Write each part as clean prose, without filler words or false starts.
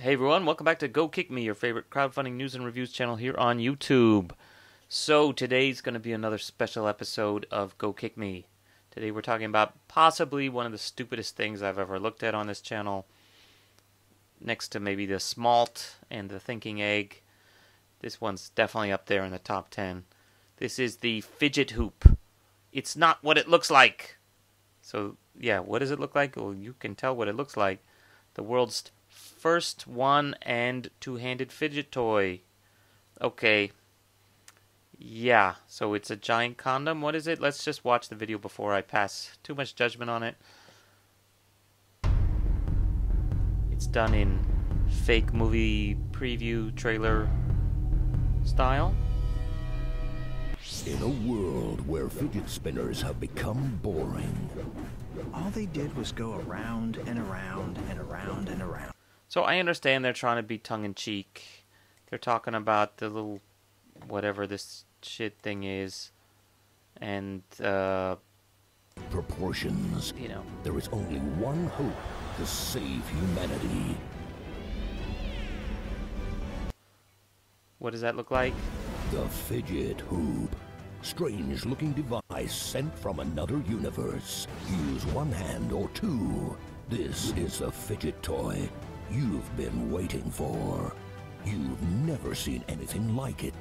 Hey everyone, welcome back to Go Kick Me, your favorite crowdfunding news and reviews channel here on YouTube. So today's going to be another special episode of Go Kick Me. Today we're talking about possibly one of the stupidest things I've ever looked at on this channel. Next to maybe the Smalt and the Thinking Egg. This one's definitely up there in the top 10. This is the Fidget Hoop. It's not what it looks like. So yeah, what does it look like? Well, you can tell what it looks like. The world's first one and two-handed fidget toy. Okay. Yeah, so it's a giant condom. What is it? Let's just watch the video before I pass too much judgment on it. It's done in fake movie preview trailer style. In a world where fidget spinners have become boring, all they did was go around and around and around and around. So I understand they're trying to be tongue-in-cheek. They're talking about the little whatever this shit thing is. And, proportions. you know. There is only one hope to save humanity. What does that look like? The Fidget Hoop. Strange-looking device sent from another universe. Use one hand or two. This is the fidget toy you've been waiting for. You've never seen anything like it.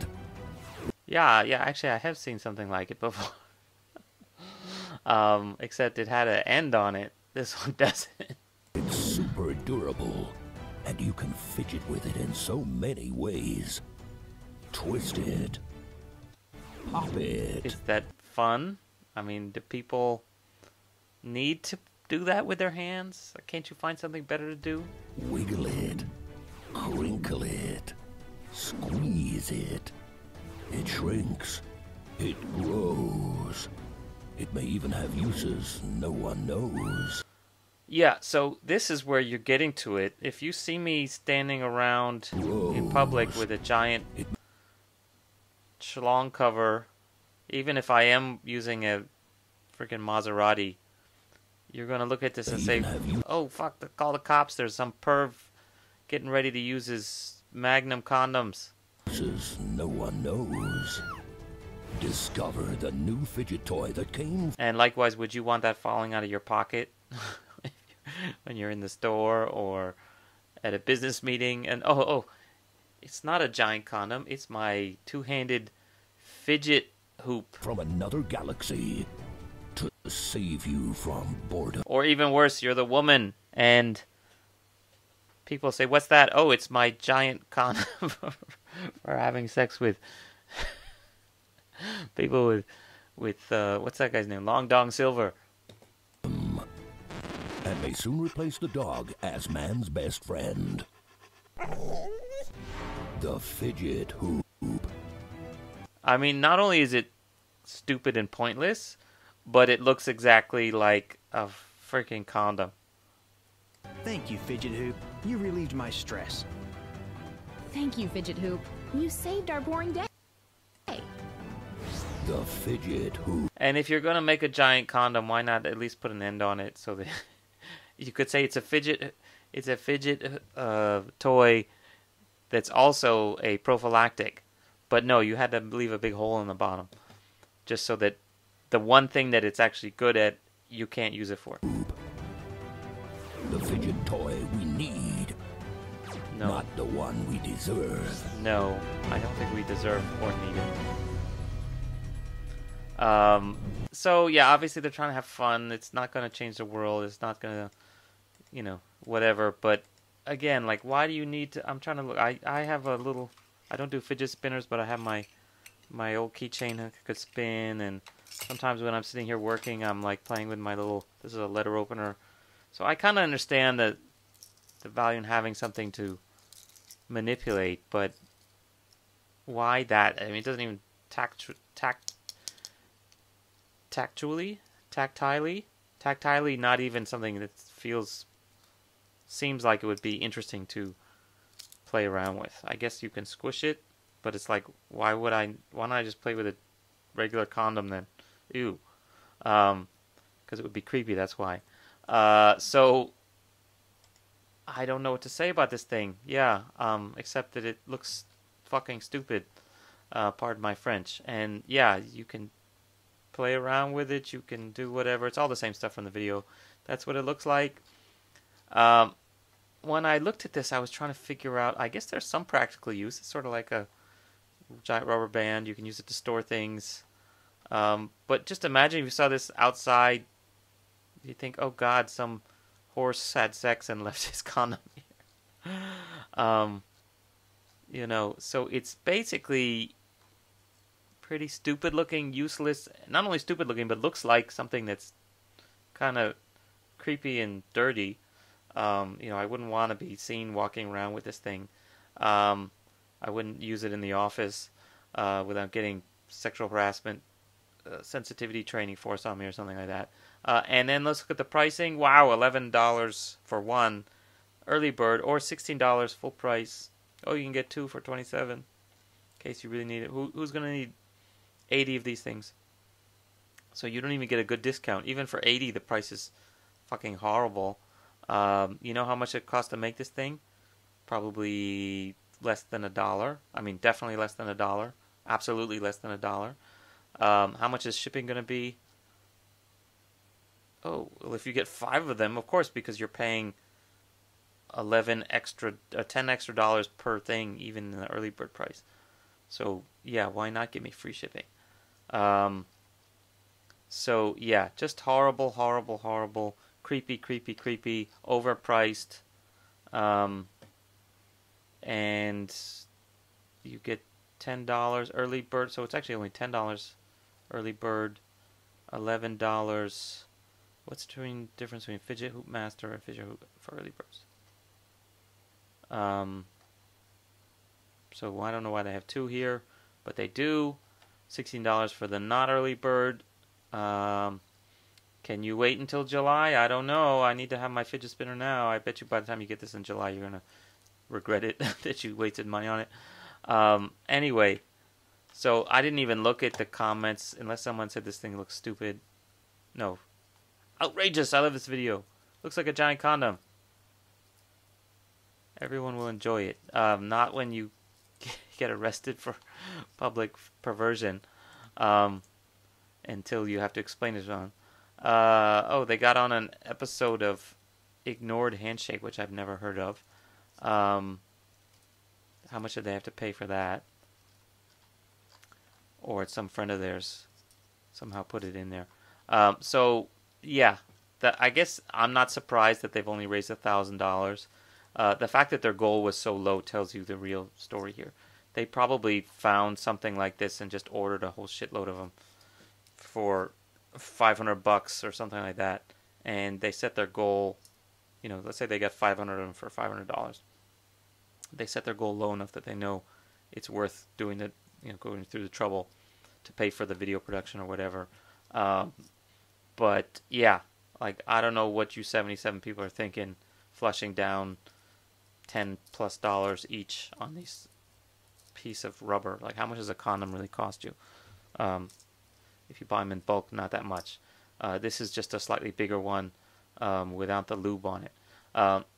Yeah, actually I have seen something like it before. Except it had an end on it. This one doesn't. It's super durable, and you can fidget with it in so many ways. Twist it. Pop it. Is that fun? I mean, do people need to do that with their hands? Can't you find something better to do? Wiggle it. Crinkle it. Squeeze it. It shrinks. It grows. It may even have uses no one knows. Yeah, so this is where you're getting to it. If you see me standing around in public with a giant schlong cover, even if I am using a freaking Maserati, you're going to look at this and say, oh, fuck, call the cops. There's some perv getting ready to use his Magnum condoms. Uses no one knows. Discover the new fidget toy that came. And likewise, would you want that falling out of your pocket when you're in the store or at a business meeting? And oh, it's not a giant condom. It's my two-handed fidget hoop. From another galaxy to save you from boredom. Or even worse, you're the woman and people say, what's that? Oh, it's my giant condom for having sex with people with what's that guy's name? Long Dong Silver. And may soon replace the dog as man's best friend. The Fidget Hoop. I mean, not only is it stupid and pointless, but it looks exactly like a freaking condom. Thank you, Fidget Hoop. You relieved my stress. Thank you, Fidget Hoop. You saved our boring day. The Fidget Hoop. And if you're going to make a giant condom, why not at least put an end on it so that you could say it's a fidget toy that's also a prophylactic. But no, you had to leave a big hole in the bottom just so that the one thing that it's actually good at, you can't use it for. The fidget toy we need. No. Not the one we deserve. No, I don't think we deserve or need it. So yeah, obviously they're trying to have fun. It's not going to change the world. It's not going to, you know, whatever. But again, like, why do you need to? I'm trying to look. I have a little. I don't do fidget spinners, but I have my old keychain that could spin. And sometimes when I'm sitting here working, I'm like playing with my little. This is a letter opener. So I kind of understand the value in having something to manipulate, but why that? I mean, it doesn't even tactilely, not even something that seems like it would be interesting to play around with. I guess you can squish it, but it's like, why don't I just play with a regular condom then? Ew. Because it would be creepy, that's why. So I don't know what to say about this thing. Yeah, except that it looks fucking stupid. Pardon my French. And yeah, you can play around with it. You can do whatever. It's all the same stuff from the video. That's what it looks like. When I looked at this, I was trying to figure out, I guess there's some practical use. It's sort of like a giant rubber band. You can use it to store things. But just imagine if you saw this outside, you think, oh God, some horse had sex and left his condom here. You know, so it's basically pretty stupid looking, useless. Not only stupid looking, but looks like something that's kind of creepy and dirty. You know, I wouldn't want to be seen walking around with this thing. I wouldn't use it in the office without getting sexual harassment sensitivity training forced on me or something like that. And then let's look at the pricing. Wow, $11 for one early bird, or $16 full price. Oh, you can get two for $27 in case you really need it. Who's going to need 80 of these things? So you don't even get a good discount. Even for 80, the price is fucking horrible. You know how much it costs to make this thing? Probably less than $1. I mean, definitely less than $1. Absolutely less than $1. How much is shipping going to be? Oh, well, if you get 5 of them, of course, because you're paying 10 extra dollars per thing, even in the early bird price. So yeah, why not give me free shipping? So yeah, just horrible, horrible, horrible, creepy, creepy, creepy, overpriced, and you get $10 early bird. So it's actually only $10 early bird, $11. What's the difference between Fidget Hoop Master and Fidget Hoop for early birds? So I don't know why they have 2 here, but they do. $16 for the not early bird. Can you wait until July? I don't know. I need to have my fidget spinner now. I bet you by the time you get this in July, you're going to regret it that you wasted money on it. Anyway, so I didn't even look at the comments unless someone said this thing looks stupid. No. Outrageous. I love this video. Looks like a giant condom. Everyone will enjoy it. Not when you get arrested for public perversion. Until you have to explain it wrong. Oh, they got on an episode of Ignored Handshake, which I've never heard of. How much did they have to pay for that? Or some friend of theirs somehow put it in there. So, yeah. I guess I'm not surprised that they've only raised $1,000. The fact that their goal was so low tells you the real story here. They probably found something like this and just ordered a whole shitload of them for $500 or something like that. And they set their goal, you know, let's say they got 500 of them for $500. They set their goal low enough that they know it's worth doing it, you know, going through the trouble to pay for the video production or whatever. But yeah, like, I don't know what you 77 people are thinking, flushing down $10+ each on these piece of rubber. Like, how much does a condom really cost you? If you buy them in bulk, not that much. This is just a slightly bigger one without the lube on it.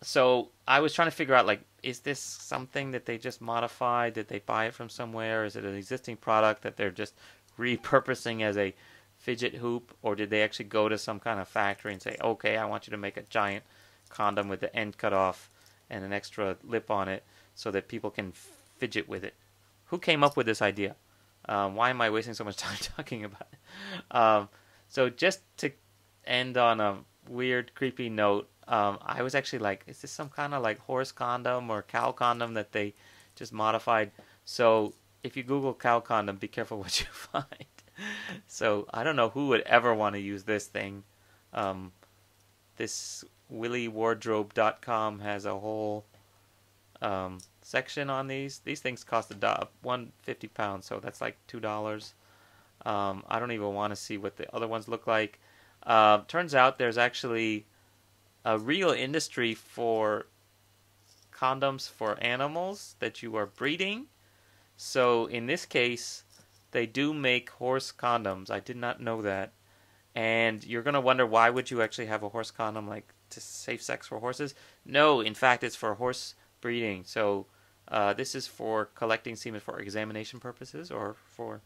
So I was trying to figure out, like, is this something that they just modified? Did they buy it from somewhere? Is it an existing product that they're just repurposing as a fidget hoop? Or did they actually go to some kind of factory and say, okay, I want you to make a giant condom with the end cut off and an extra lip on it so that people can fidget with it? Who came up with this idea? Why am I wasting so much time talking about it? So just to end on a weird, creepy note, I was actually like, is this some kind of like horse condom or cow condom that they just modified? So if you Google cow condom, be careful what you find. So I don't know who would ever want to use this thing. This willywardrobe.com has a whole section on these. These things cost £150, so that's like $2. I don't even want to see what the other ones look like. Turns out there's actually a real industry for condoms for animals that you are breeding. So in this case, they do make horse condoms. I did not know that. And you're going to wonder, why would you actually have a horse condom, like, to safe sex for horses? No, in fact, it's for horse breeding. So this is for collecting semen for examination purposes, or for,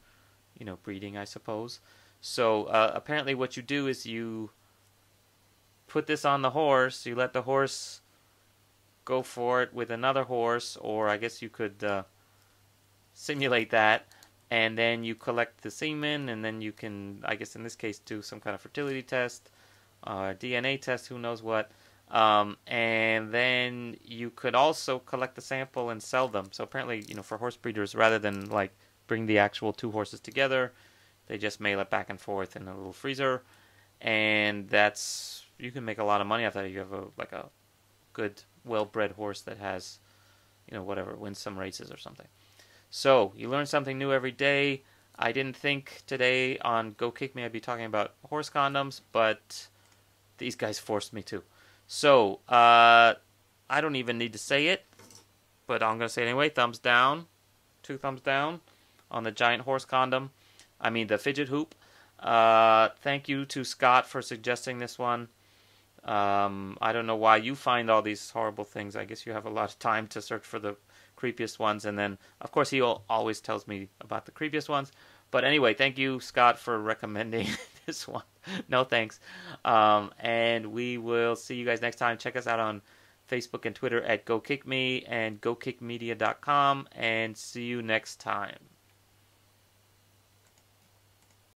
breeding, I suppose. So apparently what you do is you put this on the horse, you let the horse go for it with another horse, or I guess you could simulate that, and then you collect the semen, and then you can, I guess in this case, do some kind of fertility test, DNA test, who knows what. And then you could also collect the sample and sell them. So apparently, for horse breeders, rather than like bring the actual two horses together, they just mail it back and forth in a little freezer, and you can make a lot of money off that. You have a good, well-bred horse that has, wins some races or something. So you learn something new every day. I didn't think today on Go Kick Me I'd be talking about horse condoms, but these guys forced me to. So, I don't even need to say it, but I'm going to say it anyway. Thumbs down. 2 thumbs down on the giant horse condom. I mean, the fidget hoop. Thank you to Scott for suggesting this one. I don't know why you find all these horrible things. I guess you have a lot of time to search for the creepiest ones. And then, of course, he always tells me about the creepiest ones. But anyway, thank you, Scott, for recommending this one. No thanks. And we will see you guys next time. Check us out on Facebook and Twitter at GoKickMe and GoKickMedia.com. And see you next time.